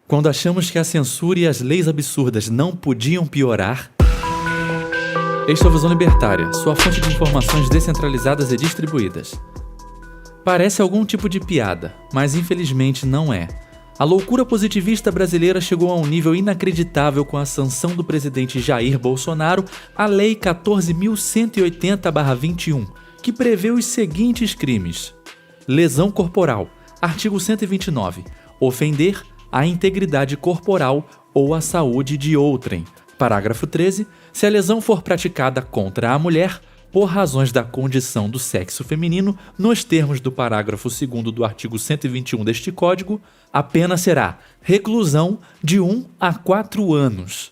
Quando achamos que a censura e as leis absurdas não podiam piorar... Este é o Visão Libertária, sua fonte de informações descentralizadas e distribuídas. Parece algum tipo de piada, mas infelizmente não é. A loucura positivista brasileira chegou a um nível inacreditável com a sanção do presidente Jair Bolsonaro à Lei 14.180/21, que prevê os seguintes crimes: lesão corporal, artigo 129, ofender a integridade corporal ou a saúde de outrem. Parágrafo 13, se a lesão for praticada contra a mulher, por razões da condição do sexo feminino, nos termos do parágrafo 2º do artigo 121 deste Código, a pena será reclusão de 1 a 4 anos.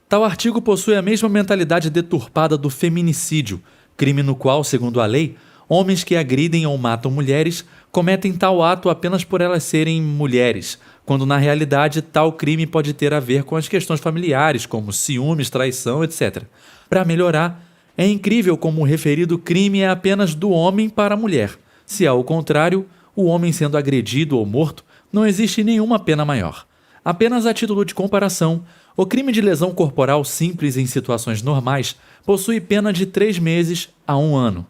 Tal artigo possui a mesma mentalidade deturpada do feminicídio, crime no qual, segundo a lei, homens que agridem ou matam mulheres cometem tal ato apenas por elas serem mulheres, quando na realidade tal crime pode ter a ver com as questões familiares, como ciúmes, traição, etc. Para melhorar, é incrível como o referido crime é apenas do homem para a mulher. Se ao contrário, o homem sendo agredido ou morto, não existe nenhuma pena maior. Apenas a título de comparação, o crime de lesão corporal simples em situações normais possui pena de 3 meses a 1 ano.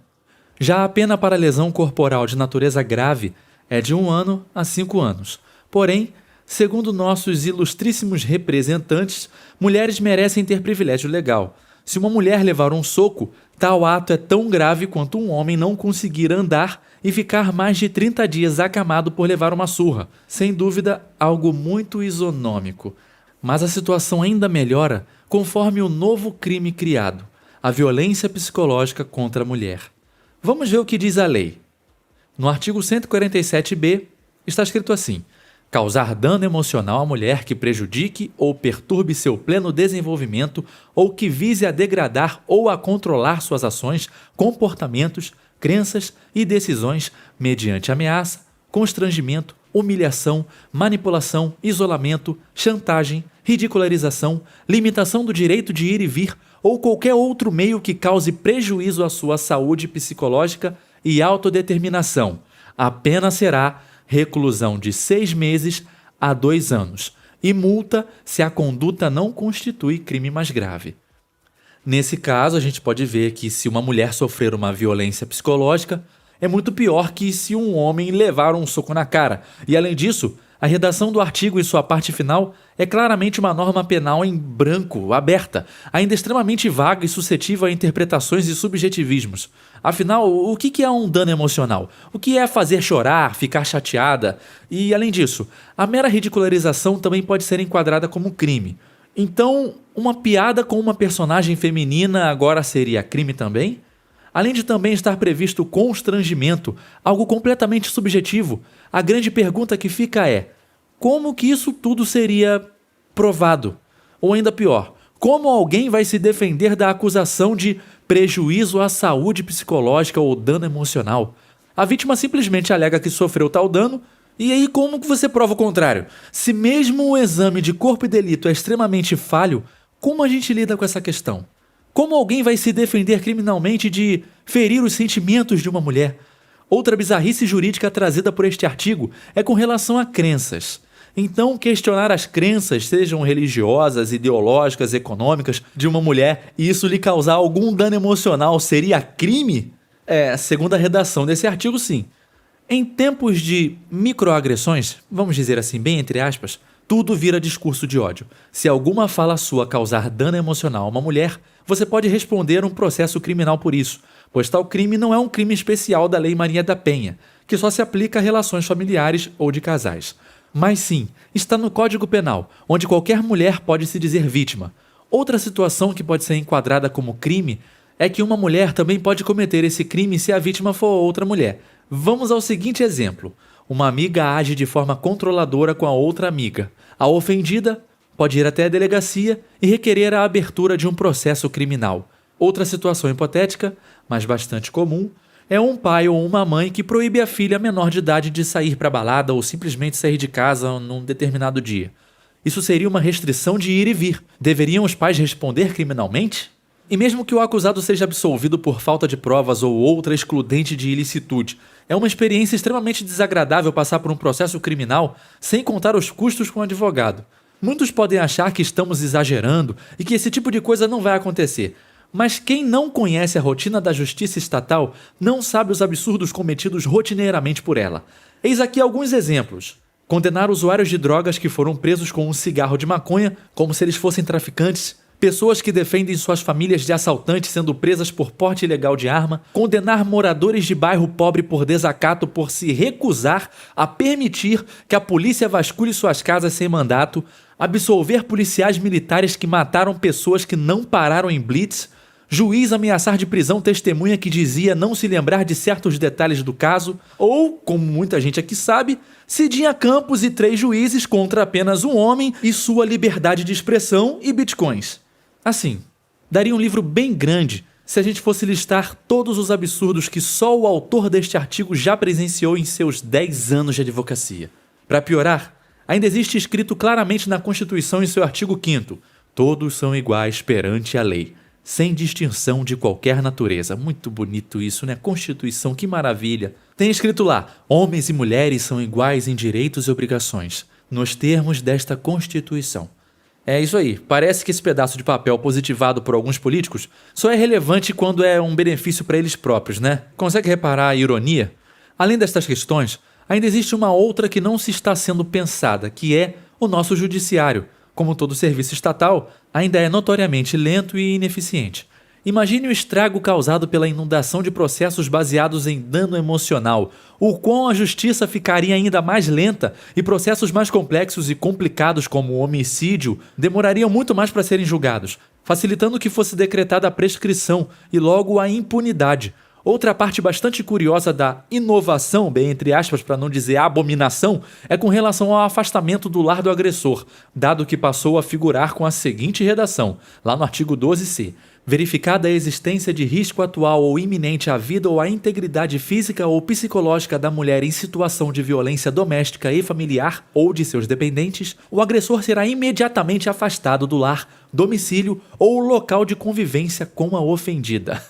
Já a pena para lesão corporal de natureza grave é de 1 ano a 5 anos. Porém, segundo nossos ilustríssimos representantes, mulheres merecem ter privilégio legal. Se uma mulher levar um soco, tal ato é tão grave quanto um homem não conseguir andar e ficar mais de 30 dias acamado por levar uma surra. Sem dúvida, algo muito isonômico. Mas a situação ainda melhora conforme o novo crime criado, a violência psicológica contra a mulher. Vamos ver o que diz a lei. No artigo 147b, está escrito assim: causar dano emocional à mulher que prejudique ou perturbe seu pleno desenvolvimento ou que vise a degradar ou a controlar suas ações, comportamentos, crenças e decisões mediante ameaça, constrangimento, humilhação, manipulação, isolamento, chantagem, ridicularização, limitação do direito de ir e vir ou qualquer outro meio que cause prejuízo à sua saúde psicológica e autodeterminação. A pena será reclusão de 6 meses a 2 anos e multa se a conduta não constitui crime mais grave. Nesse caso, a gente pode ver que se uma mulher sofrer uma violência psicológica, é muito pior que se um homem levar um soco na cara. E além disso, a redação do artigo em sua parte final é claramente uma norma penal em branco, aberta, ainda extremamente vaga e suscetível a interpretações e subjetivismos. Afinal, o que é um dano emocional? O que é fazer chorar, ficar chateada? E, além disso, a mera ridicularização também pode ser enquadrada como crime. Então, uma piada com uma personagem feminina agora seria crime também? Além de também estar previsto constrangimento, algo completamente subjetivo, a grande pergunta que fica é: como que isso tudo seria provado? Ou ainda pior, como alguém vai se defender da acusação de prejuízo à saúde psicológica ou dano emocional? A vítima simplesmente alega que sofreu tal dano, e aí como que você prova o contrário? Se mesmo o exame de corpo e delito é extremamente falho, como a gente lida com essa questão? Como alguém vai se defender criminalmente de ferir os sentimentos de uma mulher? Outra bizarrice jurídica trazida por este artigo é com relação a crenças. Então, questionar as crenças, sejam religiosas, ideológicas, econômicas, de uma mulher e isso lhe causar algum dano emocional seria crime? Segundo a redação desse artigo, sim. Em tempos de microagressões, vamos dizer assim, bem entre aspas, tudo vira discurso de ódio. Se alguma fala sua causar dano emocional a uma mulher, você pode responder um processo criminal por isso, pois tal crime não é um crime especial da Lei Maria da Penha, que só se aplica a relações familiares ou de casais. Mas sim, está no Código Penal, onde qualquer mulher pode se dizer vítima. Outra situação que pode ser enquadrada como crime é que uma mulher também pode cometer esse crime se a vítima for outra mulher. Vamos ao seguinte exemplo. Uma amiga age de forma controladora com a outra amiga. A ofendida pode ir até a delegacia e requerer a abertura de um processo criminal. Outra situação hipotética, mas bastante comum, é um pai ou uma mãe que proíbe a filha menor de idade de sair para balada ou simplesmente sair de casa num determinado dia. Isso seria uma restrição de ir e vir. Deveriam os pais responder criminalmente? E mesmo que o acusado seja absolvido por falta de provas ou outra excludente de ilicitude, é uma experiência extremamente desagradável passar por um processo criminal sem contar os custos com o advogado. Muitos podem achar que estamos exagerando e que esse tipo de coisa não vai acontecer. Mas quem não conhece a rotina da justiça estatal não sabe os absurdos cometidos rotineiramente por ela. Eis aqui alguns exemplos. Condenar usuários de drogas que foram presos com um cigarro de maconha, como se eles fossem traficantes. Pessoas que defendem suas famílias de assaltantes sendo presas por porte ilegal de arma. Condenar moradores de bairro pobre por desacato por se recusar a permitir que a polícia vasculhe suas casas sem mandato. Absolver policiais militares que mataram pessoas que não pararam em blitz. Juiz ameaçar de prisão testemunha que dizia não se lembrar de certos detalhes do caso, ou, como muita gente aqui sabe, Cidinha Campos e 3 juízes contra apenas um homem e sua liberdade de expressão e bitcoins. Assim, daria um livro bem grande se a gente fosse listar todos os absurdos que só o autor deste artigo já presenciou em seus 10 anos de advocacia. Para piorar, ainda existe escrito claramente na Constituição em seu artigo 5º: todos são iguais perante a lei, sem distinção de qualquer natureza. Muito bonito isso, né? Constituição, que maravilha. Tem escrito lá: homens e mulheres são iguais em direitos e obrigações, nos termos desta Constituição. É isso aí, parece que esse pedaço de papel positivado por alguns políticos só é relevante quando é um benefício para eles próprios, né? Consegue reparar a ironia? Além destas questões, ainda existe uma outra que não se está sendo pensada, que é o nosso judiciário. Como todo serviço estatal, ainda é notoriamente lento e ineficiente. Imagine o estrago causado pela inundação de processos baseados em dano emocional, o quão a justiça ficaria ainda mais lenta e processos mais complexos e complicados como o homicídio demorariam muito mais para serem julgados, facilitando que fosse decretada a prescrição e logo a impunidade. Outra parte bastante curiosa da inovação, bem entre aspas para não dizer abominação, é com relação ao afastamento do lar do agressor, dado que passou a figurar com a seguinte redação, lá no artigo 12c. Verificada a existência de risco atual ou iminente à vida ou à integridade física ou psicológica da mulher em situação de violência doméstica e familiar ou de seus dependentes, o agressor será imediatamente afastado do lar, domicílio ou local de convivência com a ofendida.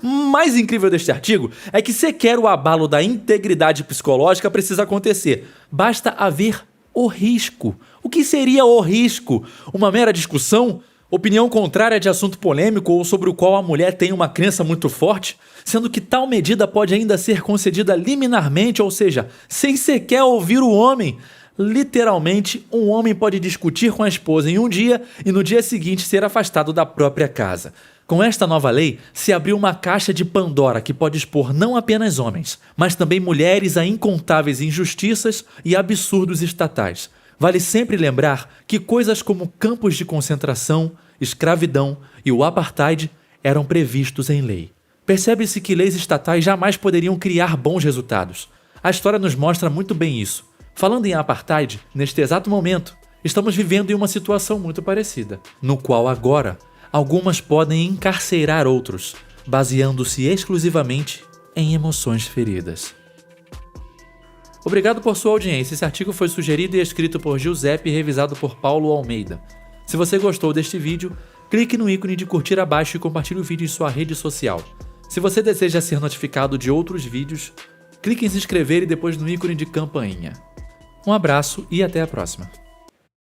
Mais incrível deste artigo é que sequer o abalo da integridade psicológica precisa acontecer. Basta haver o risco. O que seria o risco? Uma mera discussão? Opinião contrária de assunto polêmico ou sobre o qual a mulher tem uma crença muito forte? Sendo que tal medida pode ainda ser concedida liminarmente, ou seja, sem sequer ouvir o homem. Literalmente, um homem pode discutir com a esposa em um dia e no dia seguinte ser afastado da própria casa. Com esta nova lei, se abriu uma caixa de Pandora que pode expor não apenas homens, mas também mulheres a incontáveis injustiças e absurdos estatais. Vale sempre lembrar que coisas como campos de concentração, escravidão e o apartheid eram previstos em lei. Percebe-se que leis estatais jamais poderiam criar bons resultados. A história nos mostra muito bem isso. Falando em apartheid, neste exato momento, estamos vivendo em uma situação muito parecida, no qual agora algumas podem encarcerar outros, baseando-se exclusivamente em emoções feridas. Obrigado por sua audiência. Esse artigo foi sugerido e escrito por Giuseppe e revisado por Paulo Almeida. Se você gostou deste vídeo, clique no ícone de curtir abaixo e compartilhe o vídeo em sua rede social. Se você deseja ser notificado de outros vídeos, clique em se inscrever e depois no ícone de campainha. Um abraço e até a próxima.